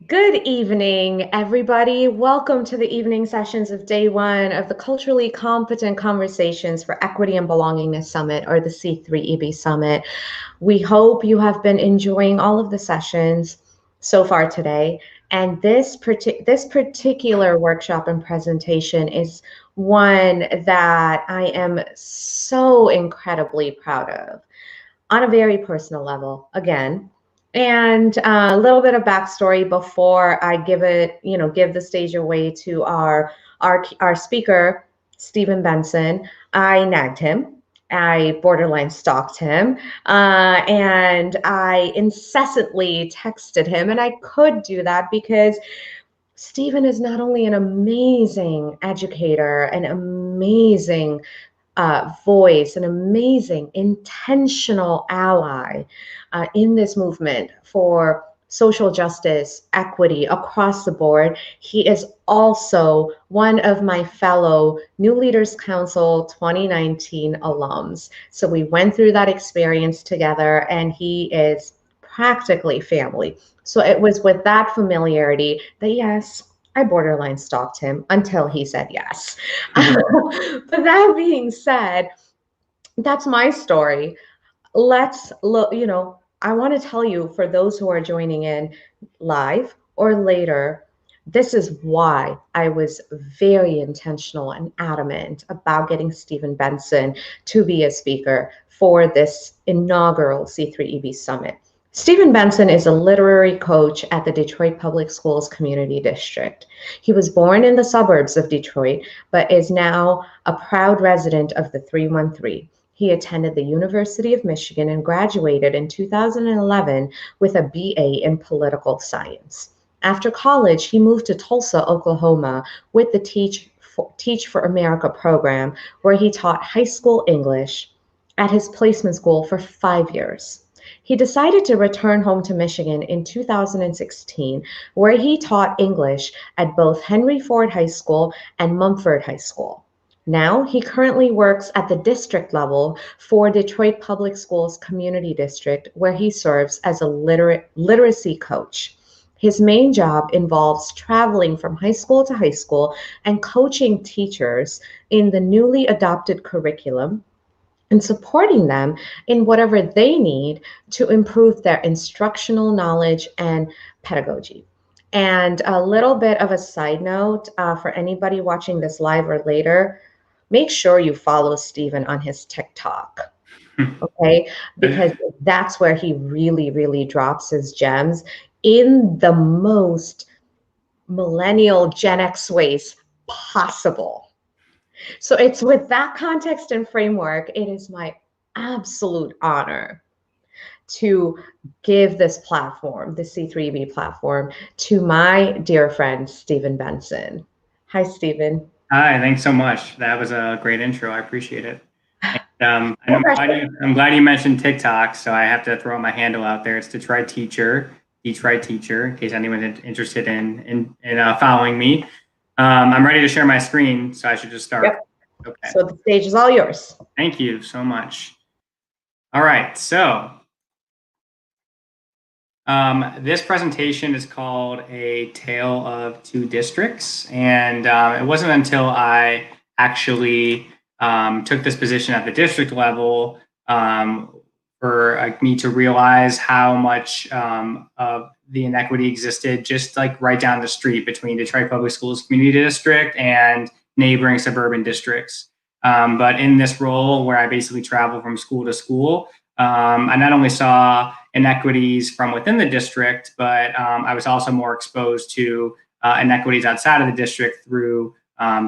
Good evening, everybody. Welcome to the evening sessions of day one of the Culturally Competent Conversations for Equity and Belongingness Summit, or the C3EB Summit. We hope you have been enjoying all of the sessions so far today. And this particular workshop and presentation is one that I am so incredibly proud of on a very personal level, again. And a little bit of backstory before I give the stage away to our speaker, Steven Benson. I nagged him. I borderline stalked him, and I incessantly texted him. And I could do that because Stephen is not only an amazing educator, an amazing voice, an amazing intentional ally in this movement for social justice, equity across the board. He is also one of my fellow New Leaders Council 2019 alums. So we went through that experience together, and he is practically family. So it was with that familiarity that, yes, I borderline stalked him until he said yes. But that being said, that's my story. Let's look, I want to tell you, for those who are joining in live or later, this is why I was very intentional and adamant about getting Steven Benson to be a speaker for this inaugural C3EB Summit. Steven Benson is a literary coach at the Detroit Public Schools Community District. He was born in the suburbs of Detroit, but is now a proud resident of the 313. He attended the University of Michigan and graduated in 2011 with a BA in political science. After college, he moved to Tulsa, Oklahoma with the Teach for America program, where he taught high school English at his placement school for 5 years. He decided to return home to Michigan in 2016, where he taught English at both Henry Ford High School and Mumford High School. Now, he currently works at the district level for Detroit Public Schools Community District, where he serves as a literacy coach. His main job involves traveling from high school to high school and coaching teachers in the newly adopted curriculum and supporting them in whatever they need to improve their instructional knowledge and pedagogy. And a little bit of a side note for anybody watching this live or later, make sure you follow Steven on his TikTok, okay? Because that's where he really, really drops his gems in the most millennial Gen X ways possible. So it's with that context and framework, it is my absolute honor to give this platform, the C3B platform, to my dear friend, Steven Benson. Hi, Steven. Hi, thanks so much. That was a great intro. I appreciate it. And I'm glad you mentioned TikTok, so I have to throw my handle out there. It's Detroit Teacher, in case anyone's interested in following me. I'm ready to share my screen, so I should just start. Yep. Okay. So the stage is all yours. Thank you so much. All right, so this presentation is called A Tale of Two Districts, and it wasn't until I actually took this position at the district level for me to realize how much of the inequity existed just like right down the street between Detroit Public Schools Community District and neighboring suburban districts. But in this role where I basically travel from school to school, I not only saw inequities from within the district, but I was also more exposed to inequities outside of the district through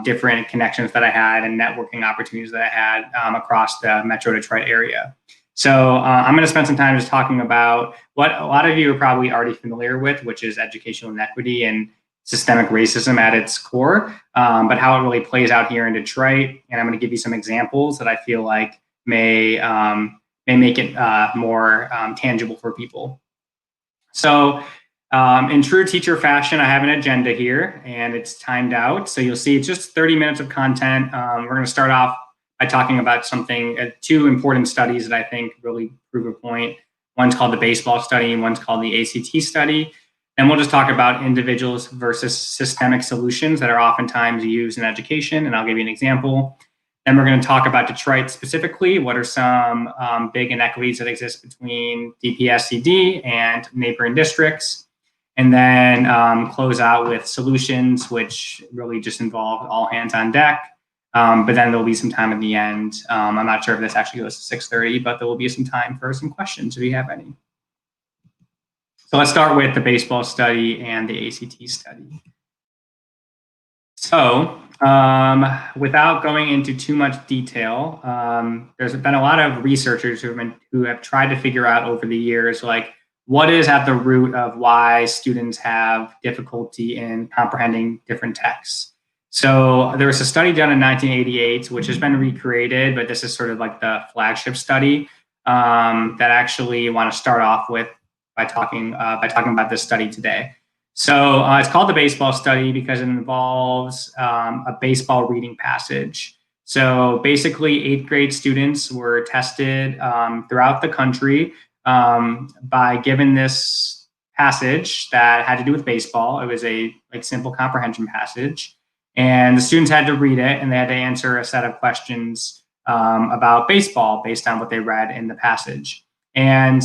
different connections that I had and networking opportunities that I had across the Metro Detroit area. So I'm going to spend some time just talking about what a lot of you are probably already familiar with, which is educational inequity and systemic racism at its core, but how it really plays out here in Detroit. And I'm going to give you some examples that I feel like may make it more tangible for people. So in true teacher fashion, I have an agenda here and it's timed out. So you'll see it's just 30 minutes of content. We're going to start off by talking about two important studies that I think really prove a point. One's called the baseball study and one's called the ACT study. Then we'll just talk about individuals versus systemic solutions that are oftentimes used in education, and I'll give you an example. Then we're going to talk about Detroit specifically. What are some big inequities that exist between DPSCD and neighboring districts? And then close out with solutions, which really just involve all hands on deck. But then there'll be some time at the end. I'm not sure if this actually goes to 6:30, but there will be some time for some questions if you have any. So let's start with the baseball study and the ACT study. So without going into too much detail, there's been a lot of researchers who have tried to figure out over the years, like, what is at the root of why students have difficulty in comprehending different texts. So there was a study done in 1988, which has been recreated, but this is sort of like the flagship study that actually want to start off with by talking about this study today. So it's called the baseball study because it involves a baseball reading passage. So basically, 8th grade students were tested throughout the country by given this passage that had to do with baseball. It was a simple comprehension passage, and the students had to read it, and they had to answer a set of questions about baseball based on what they read in the passage. And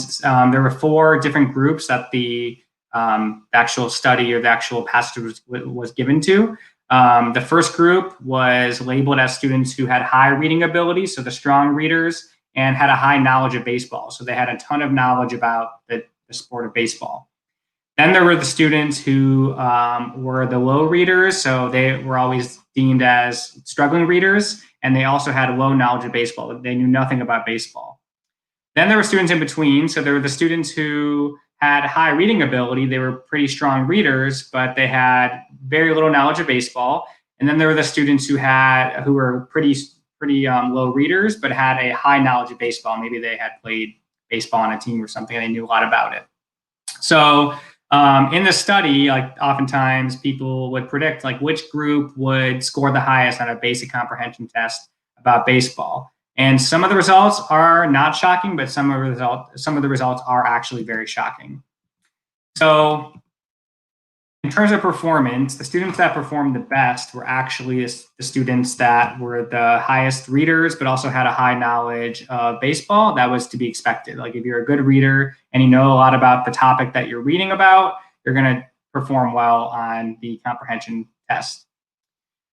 there were 4 different groups that the actual study or the actual passage was given to. The first group was labeled as students who had high reading ability, so the strong readers, and had a high knowledge of baseball. So they had a ton of knowledge about the sport of baseball. Then there were the students who were the low readers, so they were always deemed as struggling readers, and they also had a low knowledge of baseball. They knew nothing about baseball. Then there were students in between. So there were the students who had high reading ability. They were pretty strong readers, but they had very little knowledge of baseball. And then there were the students who were pretty low readers, but had a high knowledge of baseball. Maybe they had played baseball on a team or something, and they knew a lot about it. So in the study, like, oftentimes people would predict like which group would score the highest on a basic comprehension test about baseball. And some of the results are not shocking, but some of the results are actually very shocking. So in terms of performance, the students that performed the best were actually the students that were the highest readers, but also had a high knowledge of baseball. That was to be expected. Like, if you're a good reader and you know a lot about the topic that you're reading about, you're going to perform well on the comprehension test.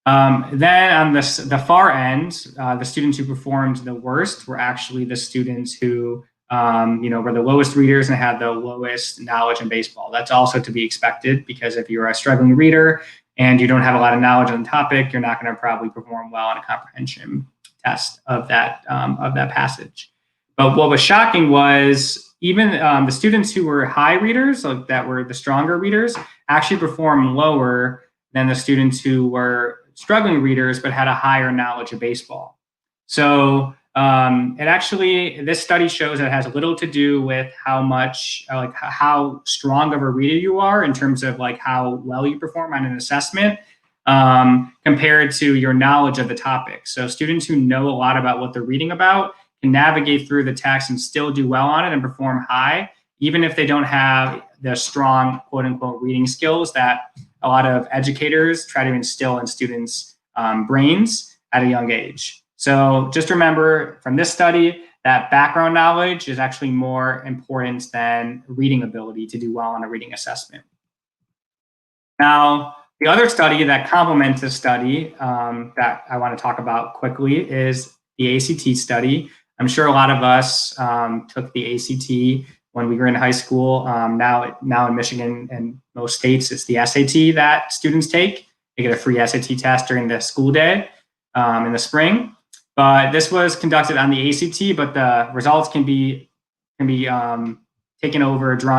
Then on the far end, the students who performed the worst were actually the students who were the lowest readers and had the lowest knowledge in baseball. That's also to be expected, because if you're a struggling reader and you don't have a lot of knowledge on the topic, you're not going to probably perform well on a comprehension test of that passage. But what was shocking was even the students who were high readers, like that were the stronger readers, actually performed lower than the students who were struggling readers but had a higher knowledge of baseball. So this study shows that it has little to do with how strong of a reader you are in terms of like how well you perform on an assessment compared to your knowledge of the topic. So students who know a lot about what they're reading about can navigate through the text and still do well on it and perform high, even if they don't have the strong quote unquote reading skills that a lot of educators try to instill in students' brains at a young age. So just remember from this study that background knowledge is actually more important than reading ability to do well on a reading assessment. Now, the other study that complements this study that I want to talk about quickly is the ACT study. I'm sure a lot of us took the ACT when we were in high school. Now in Michigan and most states, it's the SAT that students take. They get a free SAT test during the school day in the spring. But this was conducted on the ACT, but the results can be drawn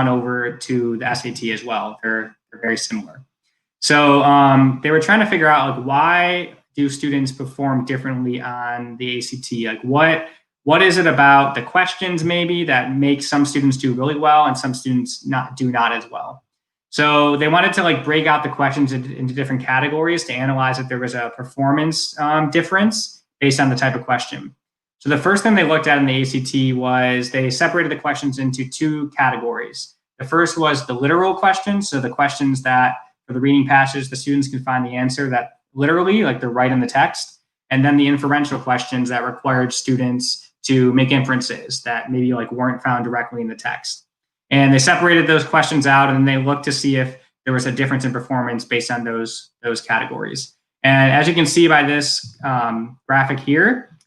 over to the SAT as well. They're very similar. So they were trying to figure out like why do students perform differently on the ACT? Like what is it about the questions maybe that makes some students do really well and some students do not as well? So they wanted to like break out the questions into different categories to analyze if there was a performance difference based on the type of question. So the first thing they looked at in the ACT was they separated the questions into 2 categories. The first was the literal questions, so the questions that for the reading passage, the students can find the answer that literally, like they're right in the text, and then the inferential questions that required students to make inferences that maybe like weren't found directly in the text. And they separated those questions out, and they looked to see if there was a difference in performance based on those categories. And as you can see by this graphic here,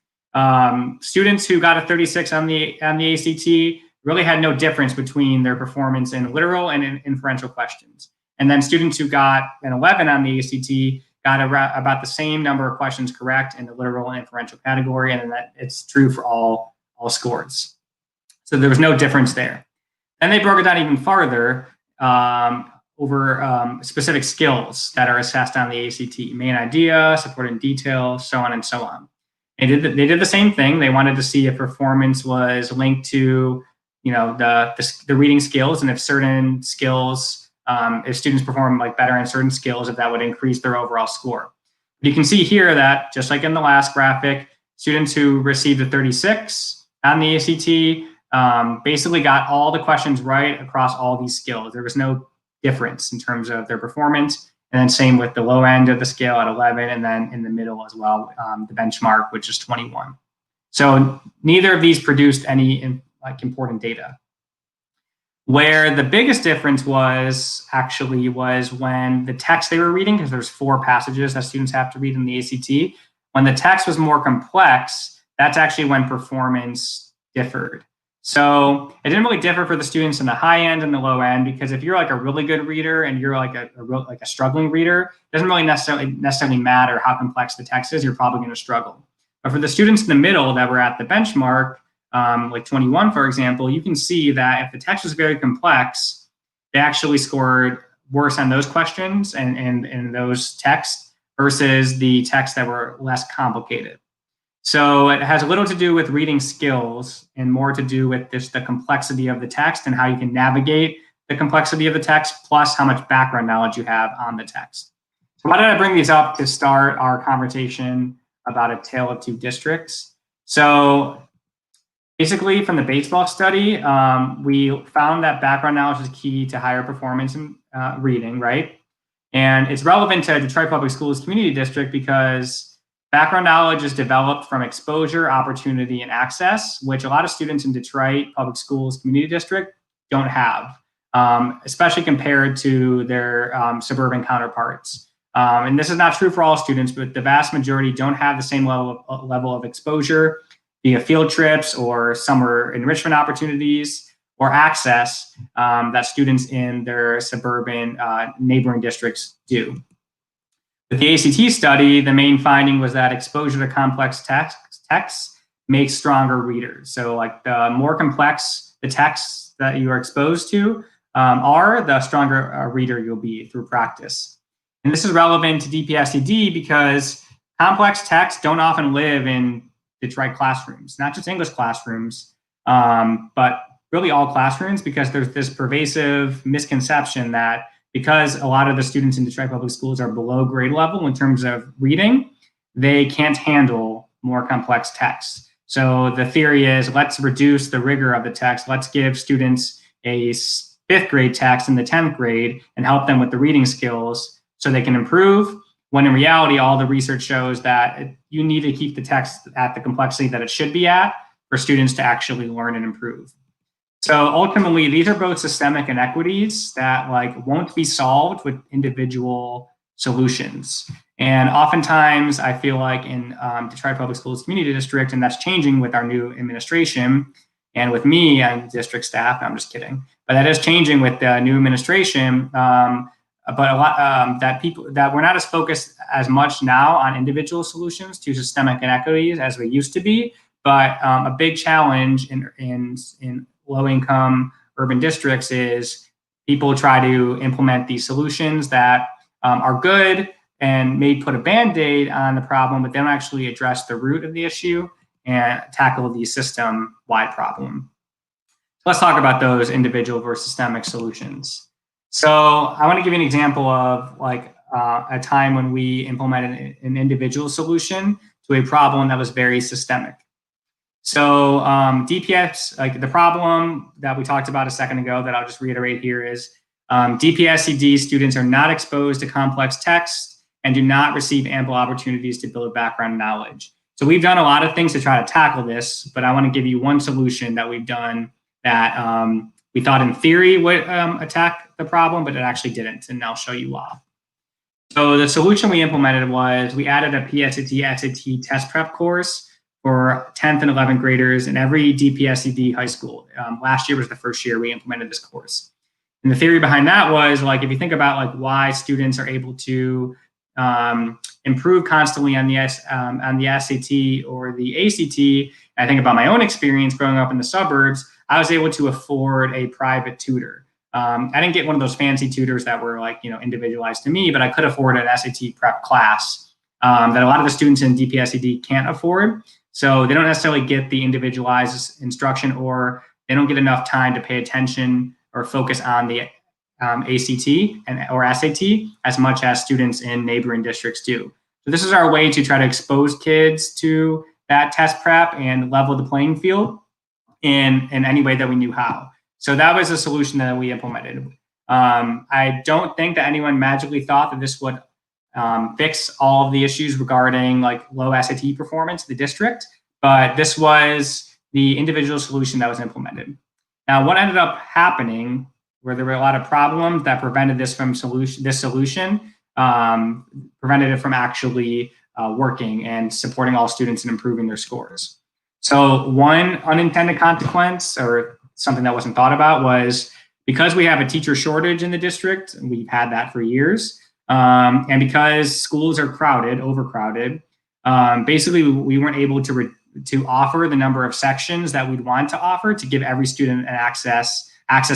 students who got a 36 on the ACT really had no difference between their performance in literal and in inferential questions. And then students who got an 11 on the ACT got about the same number of questions correct in the literal and inferential category, and that it's true for all scores. So there was no difference there. Then they broke it down even farther over specific skills that are assessed on the ACT: main idea, supporting detail, so on and so on. They did the same thing. They wanted to see if performance was linked to, the reading skills, and if certain skills, if students perform like better in certain skills, if that would increase their overall score. You can see here that, just like in the last graphic, students who received a 36 on the ACT basically got all the questions right across all these skills. There was no difference in terms of their performance. And then same with the low end of the scale at 11, and then in the middle as well, the benchmark, which is 21. So neither of these produced any important data. Where the biggest difference was when the text they were reading, because there's 4 passages that students have to read in the ACT, when the text was more complex, that's actually when performance differed. So it didn't really differ for the students in the high end and the low end, because if you're like a really good reader and you're like a struggling reader, it doesn't really necessarily matter how complex the text is, you're probably going to struggle. But for the students in the middle that were at the benchmark, like 21, for example, you can see that if the text was very complex, they actually scored worse on those questions and those texts versus the texts that were less complicated. So it has little to do with reading skills and more to do with just the complexity of the text and how you can navigate the complexity of the text, plus how much background knowledge you have on the text. So why did I bring these up to start our conversation about a tale of two districts? So basically, from the baseball study, we found that background knowledge is key to higher performance in reading, right? And it's relevant to Detroit Public Schools Community District because background knowledge is developed from exposure, opportunity, and access, which a lot of students in Detroit Public Schools Community District don't have, especially compared to their suburban counterparts. And this is not true for all students, but the vast majority don't have the same level of exposure via field trips or summer enrichment opportunities or access that students in their suburban neighboring districts do. With the ACT study, the main finding was that exposure to complex texts makes stronger readers. So like the more complex the texts that you are exposed to the stronger reader you'll be through practice. And this is relevant to DPSED because complex texts don't often live in Detroit classrooms, not just English classrooms, but really all classrooms, because there's this pervasive misconception that because a lot of the students in Detroit Public Schools are below grade level in terms of reading, they can't handle more complex texts. So the theory is, let's reduce the rigor of the text. Let's give students a 5th grade text in the 10th grade and help them with the reading skills so they can improve, when in reality, all the research shows that you need to keep the text at the complexity that it should be at for students to actually learn and improve. So ultimately, these are both systemic inequities that won't be solved with individual solutions. And oftentimes, I feel like in Detroit Public Schools Community District, and that's changing with our new administration and with me and district staff. No, I'm just kidding. But that is changing with the new administration. But a lot that we're not as focused as much now on individual solutions to systemic inequities as we used to be. But a big challenge in low-income urban districts is people try to implement these solutions that are good and may put a Band-Aid on the problem, but they don't actually address the root of the issue and tackle the system-wide problem. Let's talk about those individual versus systemic solutions. So I want to give you an example of a time when we implemented an individual solution to a problem that was very systemic. So DPS, like the problem that we talked about a second ago that I'll just reiterate here is DPSED students are not exposed to complex text and do not receive ample opportunities to build background knowledge. So we've done a lot of things to try to tackle this, but I want to give you one solution that we've done that we thought in theory would attack the problem, but it actually didn't, and I'll show you why. So the solution we implemented was we added a PSAT SAT test prep course for 10th and 11th graders in every DPSED high school. Last year was the first year we implemented this course. And the theory behind that was, like, if you think about like why students are able to improve constantly on the SAT or the ACT, I think about my own experience growing up in the suburbs, I was able to afford a private tutor. I didn't get one of those fancy tutors that were like, individualized to me, but I could afford an SAT prep class that a lot of the students in DPSED can't afford. So they don't necessarily get the individualized instruction, or they don't get enough time to pay attention or focus on the ACT or SAT as much as students in neighboring districts do. So this is our way to try to expose kids to that test prep and level the playing field in any way that we knew how. So that was a solution that we implemented. I don't think that anyone magically thought that this would fix all of the issues regarding like low SAT performance in the district, but this was the individual solution that was implemented. Now, what ended up happening, where there were a lot of problems that prevented this solution prevented it from actually working and supporting all students and improving their scores. So one unintended consequence, or something that wasn't thought about, was because we have a teacher shortage in the district, and we've had that for years, and because schools are overcrowded, basically we weren't able to offer the number of sections that we'd want to offer to give every student an access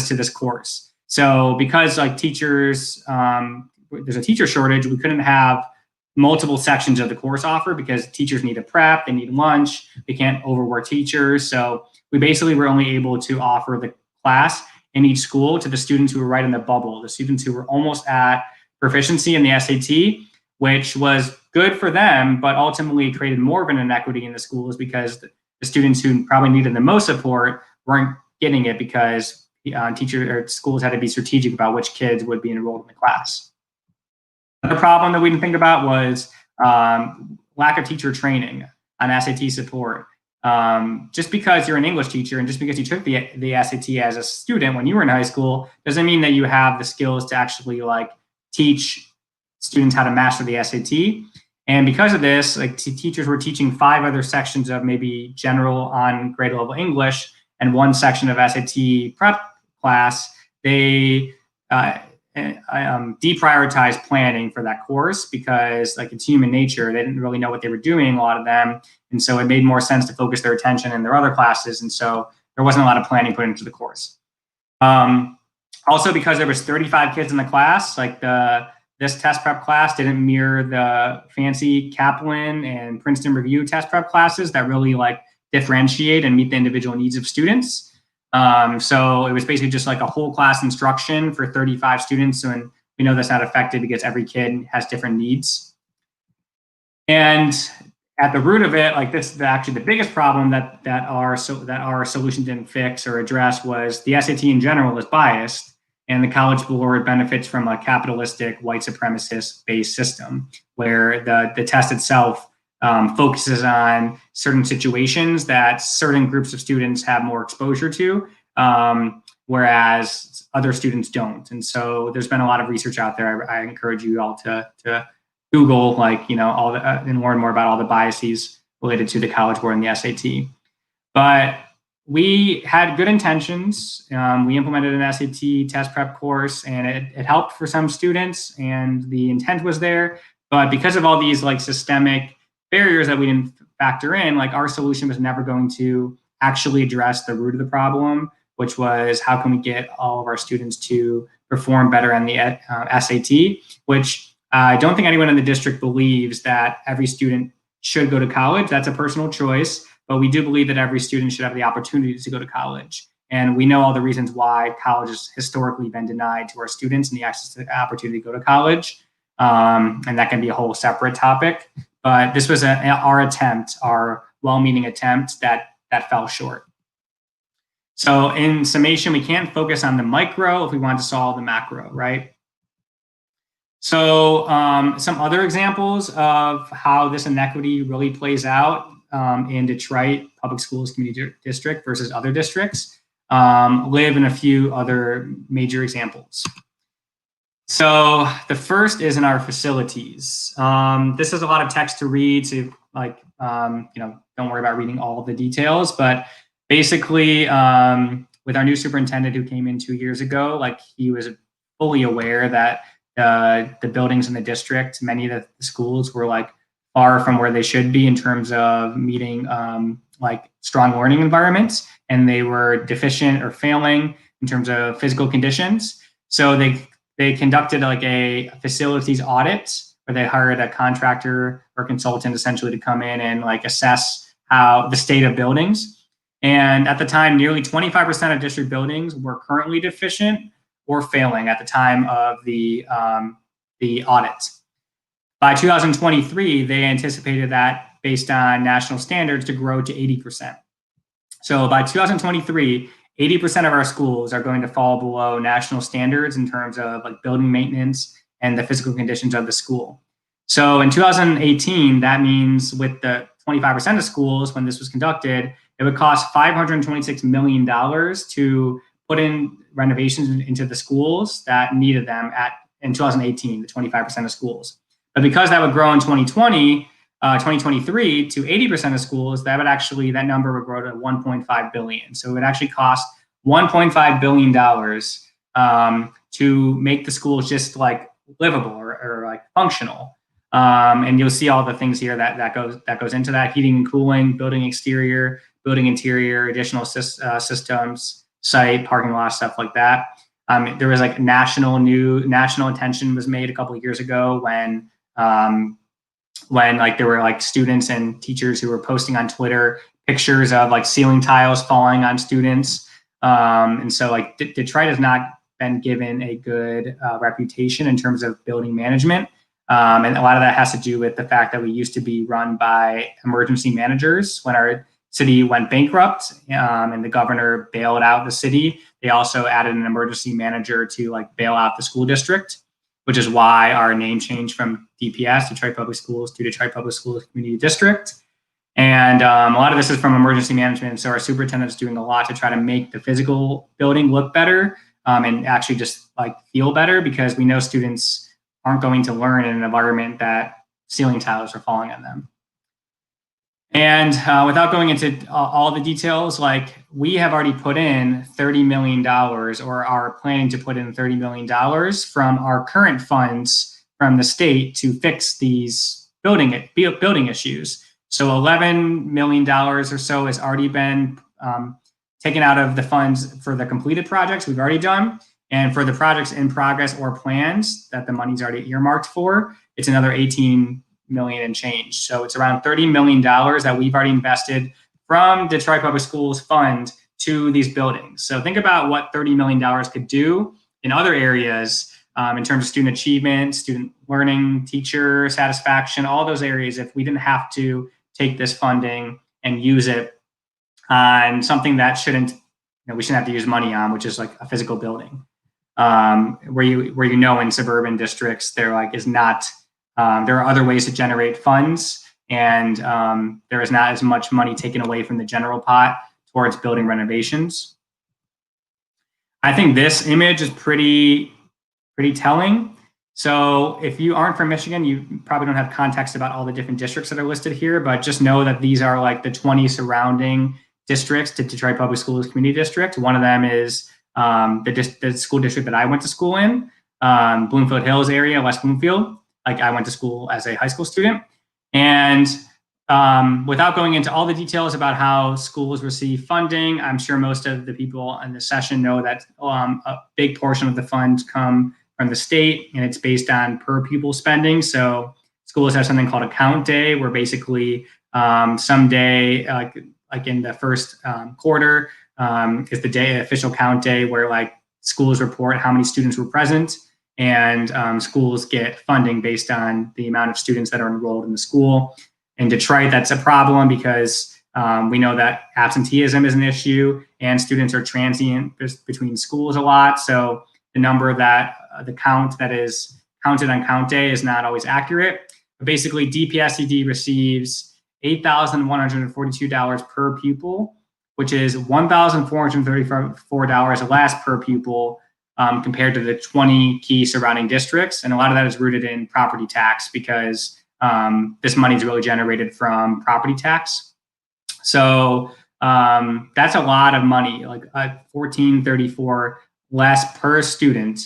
to this course. So because like teachers, there's a teacher shortage, we couldn't have multiple sections of the course offered because teachers need a prep, they need lunch, they can't overwork teachers. So we basically were only able to offer the class in each school to the students who were right in the bubble, the students who were almost at proficiency in the SAT, which was good for them, but ultimately created more of an inequity in the schools because the students who probably needed the most support weren't getting it because teachers or schools had to be strategic about which kids would be enrolled in the class. Another problem that we didn't think about was lack of teacher training on SAT support. Just because you're an English teacher and just because you took the SAT as a student when you were in high school doesn't mean that you have the skills to actually like teach students how to master the SAT. And because of this, like teachers were teaching 5 other sections of maybe general on grade level English and 1 section of SAT prep class. They deprioritized planning for that course because like it's human nature. They didn't really know what they were doing, a lot of them. And so it made more sense to focus their attention in their other classes. And so there wasn't a lot of planning put into the course. Also, because there was 35 kids in the class, like this test prep class didn't mirror the fancy Kaplan and Princeton Review test prep classes that really like differentiate and meet the individual needs of students. So it was basically just like a whole class instruction for 35 students. And we know that's not effective because every kid has different needs. And at the root of it, like this, actually the biggest problem that our solution didn't fix or address was the SAT in general is biased, and the College Board benefits from a capitalistic, white supremacist-based system where the test itself focuses on certain situations that certain groups of students have more exposure to, whereas other students don't. And so there's been a lot of research out there. I encourage you all to Google, like, all the, and learn more about all the biases related to the College Board and the SAT. But we had good intentions. We implemented an SAT test prep course, and it helped for some students, and the intent was there. But because of all these like systemic barriers that we didn't factor in, like our solution was never going to actually address the root of the problem, which was how can we get all of our students to perform better on the SAT, which I don't think anyone in the district believes that every student should go to college. That's a personal choice, but we do believe that every student should have the opportunity to go to college. And we know all the reasons why college has historically been denied to our students and the access to the opportunity to go to college. And that can be a whole separate topic. But this was our attempt, our well-meaning attempt that that fell short. So in summation, we can't focus on the micro if we want to solve the macro, right? So some other examples of how this inequity really plays out in Detroit Public Schools Community District versus other districts live in a few other major examples. So the first is in our facilities. This is a lot of text to read, so like don't worry about reading all of the details, but basically with our new superintendent who came in 2 years ago, like he was fully aware that the buildings in the district, many of the schools were like far from where they should be in terms of meeting like strong learning environments, and they were deficient or failing in terms of physical conditions. So they conducted like a facilities audit where they hired a contractor or consultant essentially to come in and like assess how the state of buildings. And at the time, nearly 25% of district buildings were currently deficient or failing at the time of the audit. By 2023, they anticipated that based on national standards to grow to 80%. So by 2023, 80% of our schools are going to fall below national standards in terms of like building maintenance and the physical conditions of the school. So in 2018, that means with the 25% of schools, when this was conducted, it would cost $526 million to put in renovations into the schools that needed them in 2018, the 25% of schools. But because that would grow in 2023 to 80% of schools, that number would grow to 1.5 billion. So it would actually cost $1.5 billion to make the schools just like livable or like functional. And you'll see all the things here that goes into that: heating and cooling, building exterior, building interior, additional systems, site, parking lot, stuff like that. There was like national attention was made a couple of years ago when like there were like students and teachers who were posting on Twitter pictures of like ceiling tiles falling on students. And so like Detroit has not been given a good reputation in terms of building management. And a lot of that has to do with the fact that we used to be run by emergency managers. When our city went bankrupt and the governor bailed out the city, they also added an emergency manager to like bail out the school district, which is why our name changed from DPS, Detroit Public Schools, to Detroit Public Schools Community District. And a lot of this is from emergency management. So our superintendent's doing a lot to try to make the physical building look better and actually just like feel better, because we know students aren't going to learn in an environment that ceiling tiles are falling on them. And without going into all the details, like we have already put in $30 million or are planning to put in $30 million from our current funds from the state to fix these building issues. So $11 million or so has already been taken out of the funds for the completed projects we've already done. And for the projects in progress or plans that the money's already earmarked for, it's another 18 million and change. So it's around $30 million that we've already invested from Detroit Public Schools fund to these buildings. So think about what $30 million could do in other areas in terms of student achievement, student learning, teacher satisfaction, all those areas, if we didn't have to take this funding and use it on something that we shouldn't have to use money on, which is like a physical building. Where in suburban districts there are other ways to generate funds, and there is not as much money taken away from the general pot towards building renovations. I think this image is pretty telling. So if you aren't from Michigan, you probably don't have context about all the different districts that are listed here, but just know that these are like the 20 surrounding districts to Detroit Public Schools Community District. One of them is the school district that I went to school in, Bloomfield Hills area, West Bloomfield. Like I went to school as a high school student. And without going into all the details about how schools receive funding, I'm sure most of the people in the session know that a big portion of the funds come from the state, and it's based on per pupil spending. So schools have something called a count day, where basically someday, like in the first quarter, is the official count day, where like schools report how many students were present, and schools get funding based on the amount of students that are enrolled in the school. In Detroit, that's a problem because We know that absenteeism is an issue, and students are transient between schools a lot. So the number that the count that is counted on count day is not always accurate. But basically, DPSED receives $8,142 per pupil, which is $1,434 less per pupil compared to the 20 key surrounding districts. And a lot of that is rooted in property tax because this money is really generated from property tax. So that's a lot of money, like $1,434 less per student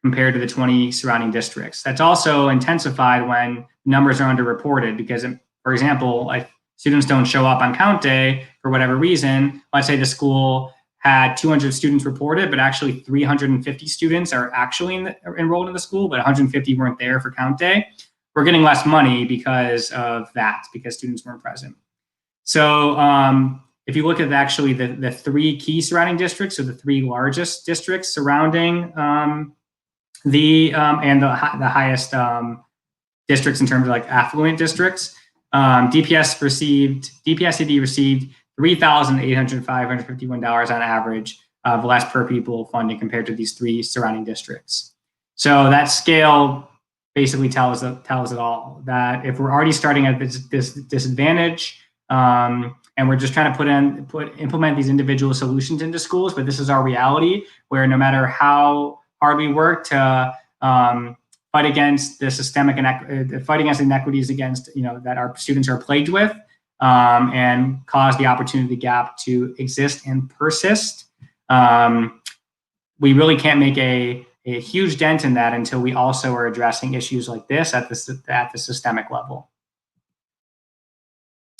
compared to the 20 surrounding districts. That's also intensified when numbers are underreported because, for example, if students don't show up on count day for whatever reason, let's say the school had 200 students reported, but actually 350 students are actually enrolled in the school, but 150 weren't there for count day. We're getting less money because of that, because students weren't present. So if you look at actually the three key surrounding districts, so the three largest districts surrounding the highest districts in terms of like affluent districts, DPSED received $3,851 on average of less per pupil funding compared to these three surrounding districts. So that scale basically tells it all, that if we're already starting at this disadvantage, and we're just trying to implement these individual solutions into schools, but this is our reality, where no matter how hard we work to fight against the systemic fight against inequities that our students are plagued with, and cause the opportunity gap to exist and persist, we really can't make a huge dent in that until we also are addressing issues like this at the systemic level.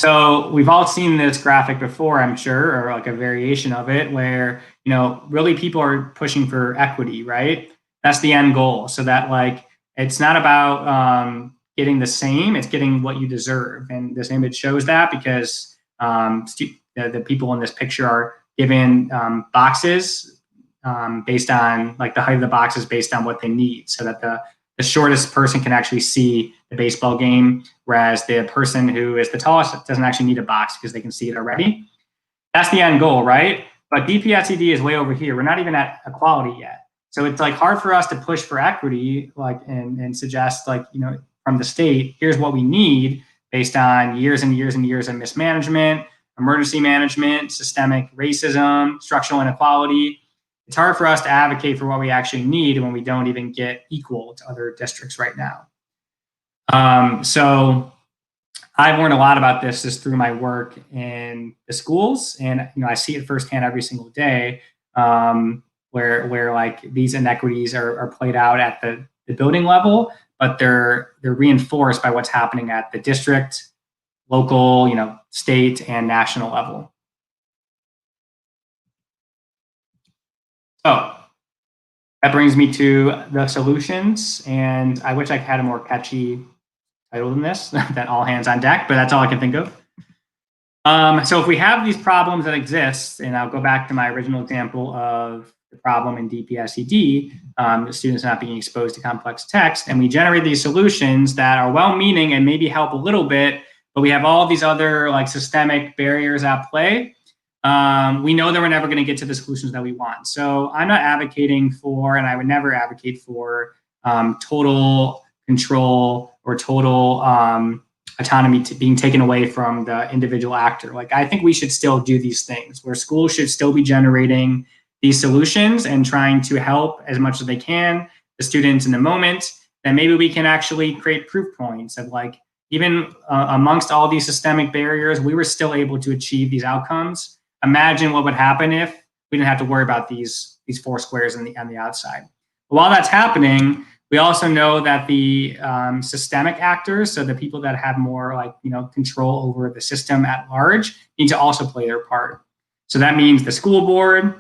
So we've all seen this graphic before, I'm sure, or like a variation of it, where really people are pushing for equity, right? That's the end goal. So that like it's not about getting the same; it's getting what you deserve. And this image shows that because the people in this picture are given boxes based on like the height of the boxes based on what they need, so that the shortest person can actually see the baseball game, whereas the person who is the tallest doesn't actually need a box because they can see it already. That's the end goal, right? But DPSED is way over here. We're not even at equality yet. So it's like hard for us to push for equity, like and suggest like, from the state, here's what we need based on years and years and years of mismanagement, emergency management, systemic racism, structural inequality. It's hard for us to advocate for what we actually need when we don't even get equal to other districts right now. So I've learned a lot about this just through my work in the schools, and I see it firsthand every single day, where like these inequities are played out at the building level, but they're reinforced by what's happening at the district, local, state, and national level. So that brings me to the solutions, and I wish I had a more catchy title than this, that all hands on deck, but that's all I can think of. So if we have these problems that exist, and I'll go back to my original example of the problem in DPSED, the students not being exposed to complex text, and we generate these solutions that are well-meaning and maybe help a little bit, but we have all these other like systemic barriers at play, we know that we're never going to get to the solutions that we want. So I'm not advocating for, and I would never advocate for, total control or total autonomy being taken away from the individual actor. Like, I think we should still do these things, where schools should still be generating these solutions and trying to help as much as they can the students in the moment. Then maybe we can actually create proof points of like, even amongst all these systemic barriers, we were still able to achieve these outcomes. Imagine what would happen if we didn't have to worry about these four squares on the outside. But while that's happening, we also know that the systemic actors, so the people that have more like control over the system at large, need to also play their part. So that means the school board,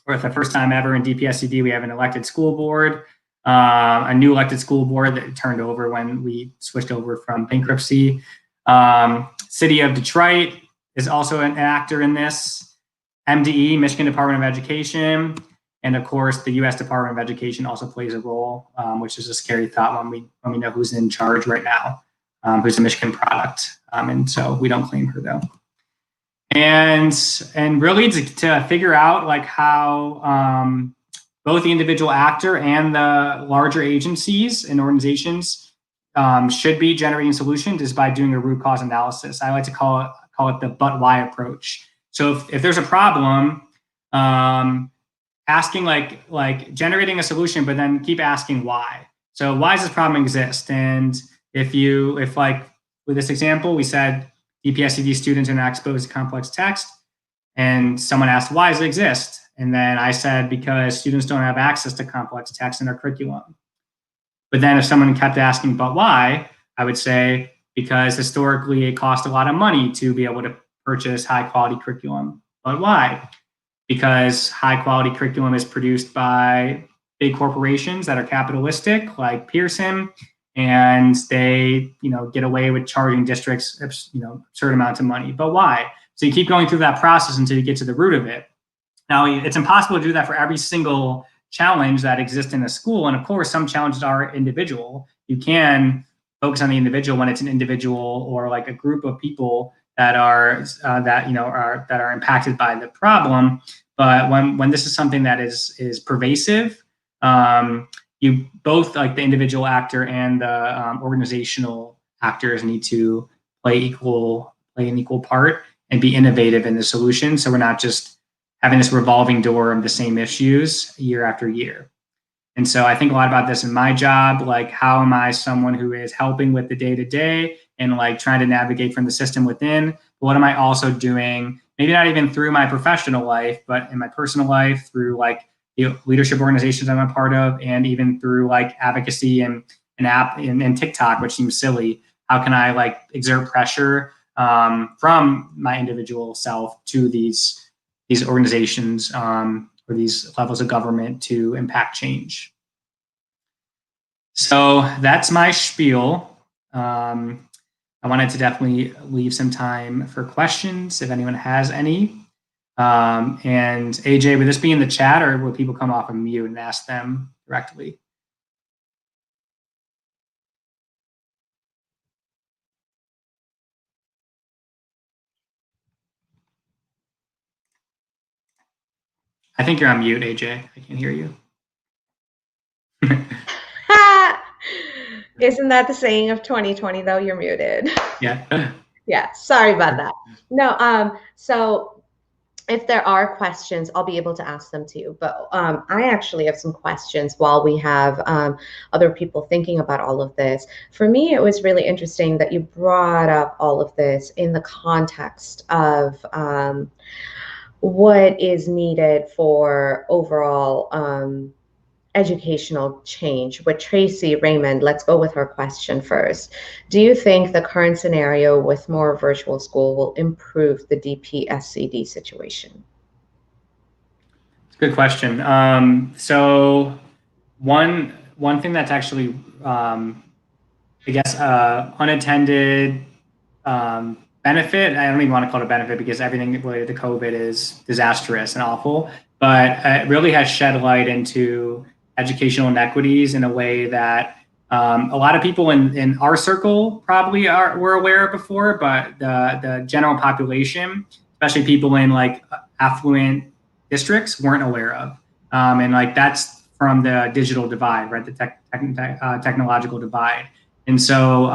or for the first time ever in DPSED, we have an elected school board, a new elected school board that turned over when we switched over from bankruptcy. City of Detroit is also an actor in this. MDE, Michigan Department of Education, and of course the U.S. Department of Education also plays a role, which is a scary thought when we know who's in charge right now, who's a Michigan product, and so we don't claim her though. and really to figure out like how both the individual actor and the larger agencies and organizations should be generating solutions is by doing a root cause analysis. I like to call it the but why approach. So if there's a problem, asking like generating a solution, but then keep asking why. So why does this problem exist? And if like with this example, we said DPSCD students are not exposed to complex text, and someone asked, why does it exist? And then I said, because students don't have access to complex text in their curriculum. But then if someone kept asking, but why, I would say, because historically it cost a lot of money to be able to purchase high quality curriculum. But why? Because high quality curriculum is produced by big corporations that are capitalistic, like Pearson, and they, get away with charging districts, absurd amounts of money. But why? So you keep going through that process until you get to the root of it. Now, it's impossible to do that for every single challenge that exists in a school. And of course, some challenges are individual. You can focus on the individual when it's an individual or like a group of people that are impacted by the problem. But when this is something that is pervasive, you both, like the individual actor and the organizational actors, need to play an equal part and be innovative in the solution. So we're not just having this revolving door of the same issues year after year. And so I think a lot about this in my job, like how am I someone who is helping with the day-to-day and like trying to navigate from the system within, but what am I also doing, maybe not even through my professional life, but in my personal life, through like the leadership organizations I'm a part of, and even through like advocacy and TikTok, which seems silly. How can I like exert pressure from my individual self to these organizations or these levels of government to impact change? So that's my spiel. I wanted to definitely leave some time for questions if anyone has any. And AJ, would this be in the chat, or will people come off of mute and ask them directly? I think you're on mute, AJ. I can't hear you. Isn't that the saying of 2020 though? You're muted. Yeah. Yeah, sorry about that. No, so if there are questions, I'll be able to ask them to you. But I actually have some questions while we have other people thinking about all of this. For me, it was really interesting that you brought up all of this in the context of what is needed for overall educational change. With Tracy Raymond, let's go with her question first. Do you think the current scenario with more virtual school will improve the DPSCD situation? Good question. So one thing that's actually, I guess, unintended benefit. I don't even want to call it a benefit because everything related to COVID is disastrous and awful, but it really has shed light into educational inequities in a way that a lot of people in our circle probably were aware of before, but the general population, especially people in like affluent districts, weren't aware of. And like that's from the digital divide, right? The technological divide. And so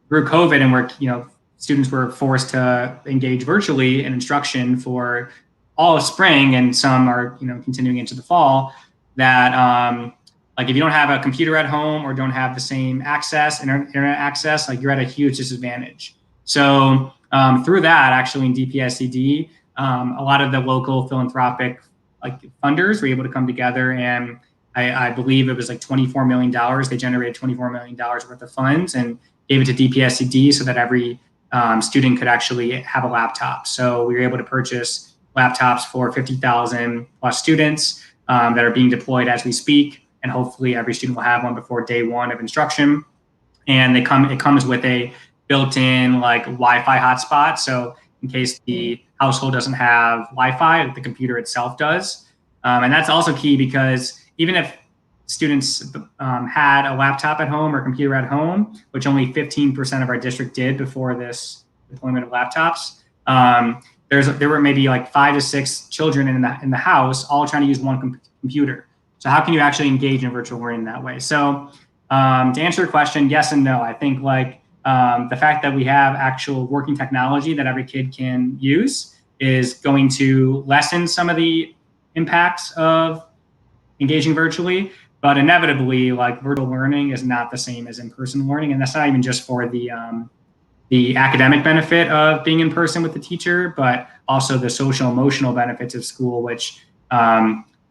through COVID, and we're, students were forced to engage virtually in instruction for all of spring, and some are, continuing into the fall, that like if you don't have a computer at home or don't have the same access, internet access, like you're at a huge disadvantage. So through that, actually in DPSCD, a lot of the local philanthropic like funders were able to come together, and I believe it was like $24 million. They generated $24 million worth of funds and gave it to DPSCD so that every student could actually have a laptop. So we were able to purchase laptops for 50,000 plus students that are being deployed as we speak. And hopefully every student will have one before day one of instruction. And it comes with a built-in like Wi-Fi hotspot. So in case the household doesn't have Wi-Fi, the computer itself does. And that's also key because even if students had a laptop at home or computer at home, which only 15% of our district did before this deployment of laptops, there were maybe like 5 to 6 children in the house, all trying to use one computer. So how can you actually engage in virtual learning that way? So to answer your question, yes and no. I think like the fact that we have actual working technology that every kid can use is going to lessen some of the impacts of engaging virtually, but inevitably, like virtual learning is not the same as in-person learning, and that's not even just for the academic benefit of being in person with the teacher, but also the social emotional benefits of school, which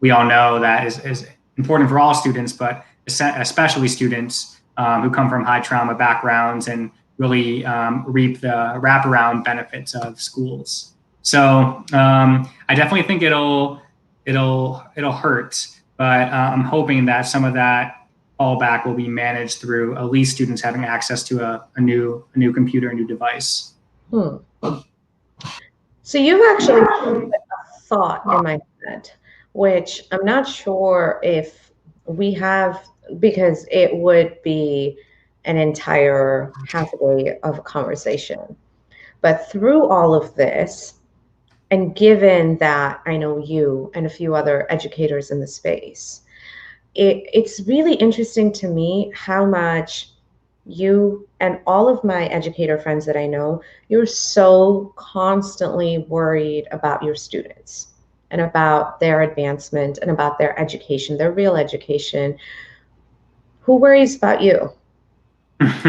we all know that is important for all students, but especially students who come from high trauma backgrounds and really reap the wraparound benefits of schools. So I definitely think it'll hurt, but I'm hoping that some of that fallback will be managed through at least students having access to a new computer, a new device. So you've actually put a thought in my head, which I'm not sure if we have, because it would be an entire half a day of a conversation. But through all of this, and given that I know you and a few other educators in the space, it's really interesting to me how much you and all of my educator friends that I know, you're so constantly worried about your students and about their advancement and about their education, their real education. Who worries about you? That's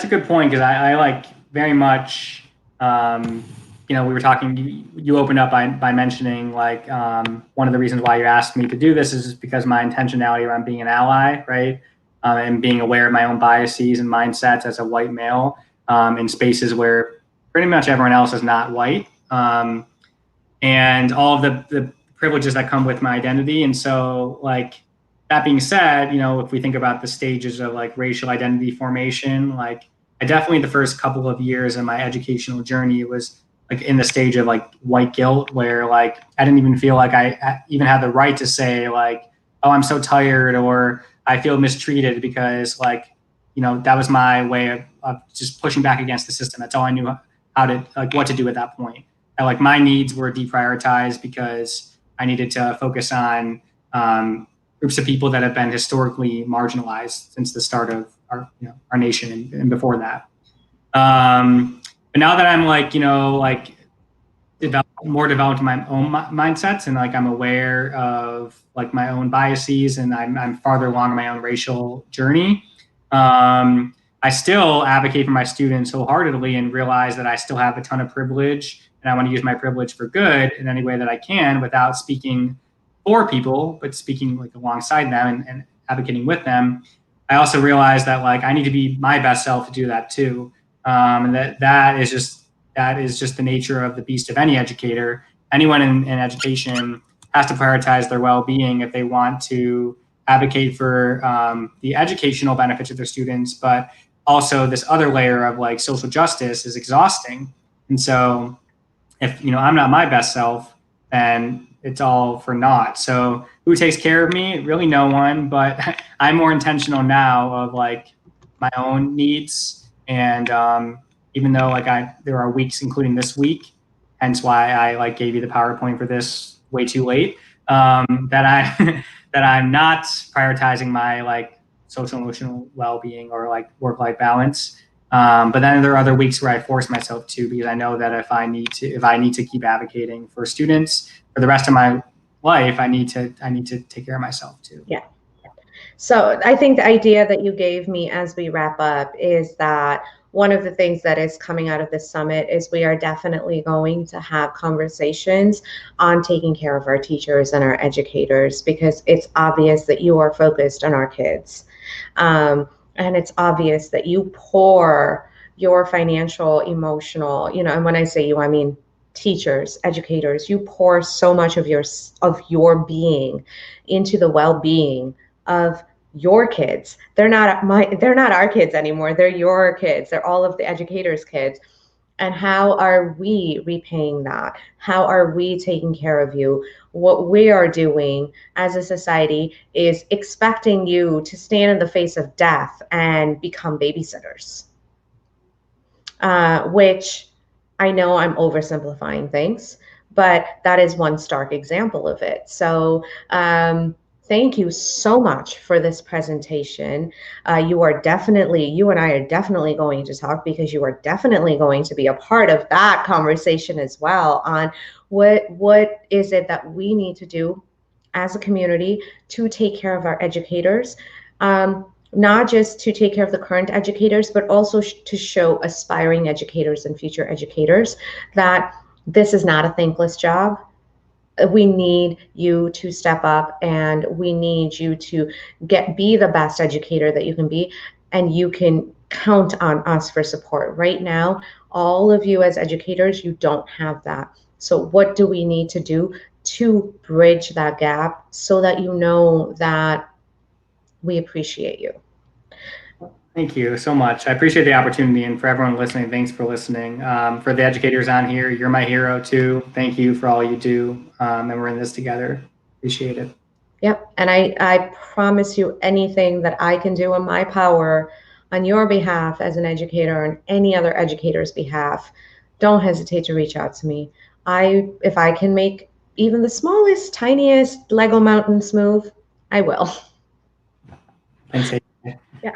a good point, because I like very much, we were talking, you opened up by mentioning like one of the reasons why you asked me to do this is just because my intentionality around being an ally, right? And being aware of my own biases and mindsets as a white male in spaces where pretty much everyone else is not white, and all of the privileges that come with my identity. And so like, that being said, if we think about the stages of like racial identity formation, like I definitely the first couple of years in my educational journey was like in the stage of like white guilt, where like I didn't even feel like I even had the right to say like, oh, I'm so tired, or I feel mistreated, because like, that was my way of just pushing back against the system. That's all I knew how to, like, what to do at that point. And like my needs were deprioritized because I needed to focus on groups of people that have been historically marginalized since the start of our nation and before that. But now that I'm like, more developed in my own mindsets, and like I'm aware of like my own biases, and I'm farther along in my own racial journey, I still advocate for my students wholeheartedly and realize that I still have a ton of privilege, and I want to use my privilege for good in any way that I can without speaking for people, but speaking like alongside them and advocating with them. I also realize that like I need to be my best self to do that too, and that is just the nature of the beast of any educator. Anyone in education has to prioritize their well-being if they want to advocate for the educational benefits of their students, but also this other layer of like social justice is exhausting. And so if I'm not my best self, then it's all for naught. So who takes care of me? Really no one, but I'm more intentional now of like my own needs. And even though like there are weeks, including this week, hence why I like gave you the PowerPoint for this way too late, that I that I'm not prioritizing my like social emotional well-being or like work-life balance. But then there are other weeks where I force myself to, because I know that if I need to keep advocating for students for the rest of my life, I need to take care of myself too. Yeah. So I think the idea that you gave me as we wrap up is that one of the things that is coming out of this summit is we are definitely going to have conversations on taking care of our teachers and our educators, because it's obvious that you are focused on our kids. And it's obvious that you pour your financial, emotional, and when I say you, I mean teachers, educators, you pour so much of your being into the well-being of your kids. They're not our kids anymore. They're your kids. They're all of the educators' kids. And how are we repaying that? How are we taking care of you? What we are doing as a society is expecting you to stand in the face of death and become babysitters, which I know I'm oversimplifying things, but that is one stark example of it. So thank you so much for this presentation. You and I are definitely going to talk, because you are definitely going to be a part of that conversation as well, on what is it that we need to do as a community to take care of our educators. Not just to take care of the current educators, but also to show aspiring educators and future educators that this is not a thankless job. We need you to step up, and we need you to be the best educator that you can be, and you can count on us for support. Right now, all of you as educators, you don't have that. So what do we need to do to bridge that gap so that you know that we appreciate you? Thank you so much. I appreciate the opportunity, and for everyone listening, thanks for listening. For the educators on here, you're my hero too. Thank you for all you do, and we're in this together. Appreciate it. Yep, and I promise you, anything that I can do in my power on your behalf as an educator, and any other educator's behalf, don't hesitate to reach out to me. If I can make even the smallest, tiniest Lego mountain smooth, I will. Thanks. Yeah.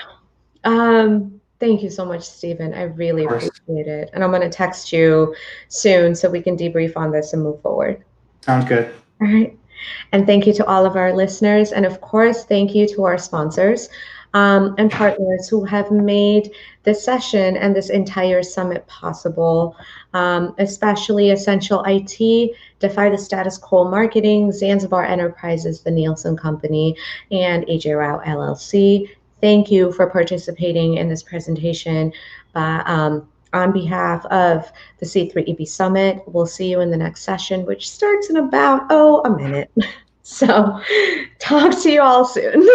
Thank you so much, Steven. I really appreciate it. And I'm going to text you soon so we can debrief on this and move forward. Sounds good. All right. And thank you to all of our listeners. And of course, thank you to our sponsors and partners who have made this session and this entire summit possible, especially Essential IT, Defy the Status Quo Marketing, Zanzibar Enterprises, the Nielsen Company, and AJ Rao LLC. Thank you for participating in this presentation. On behalf of the C3EB Summit, we'll see you in the next session, which starts in about, a minute. So talk to you all soon.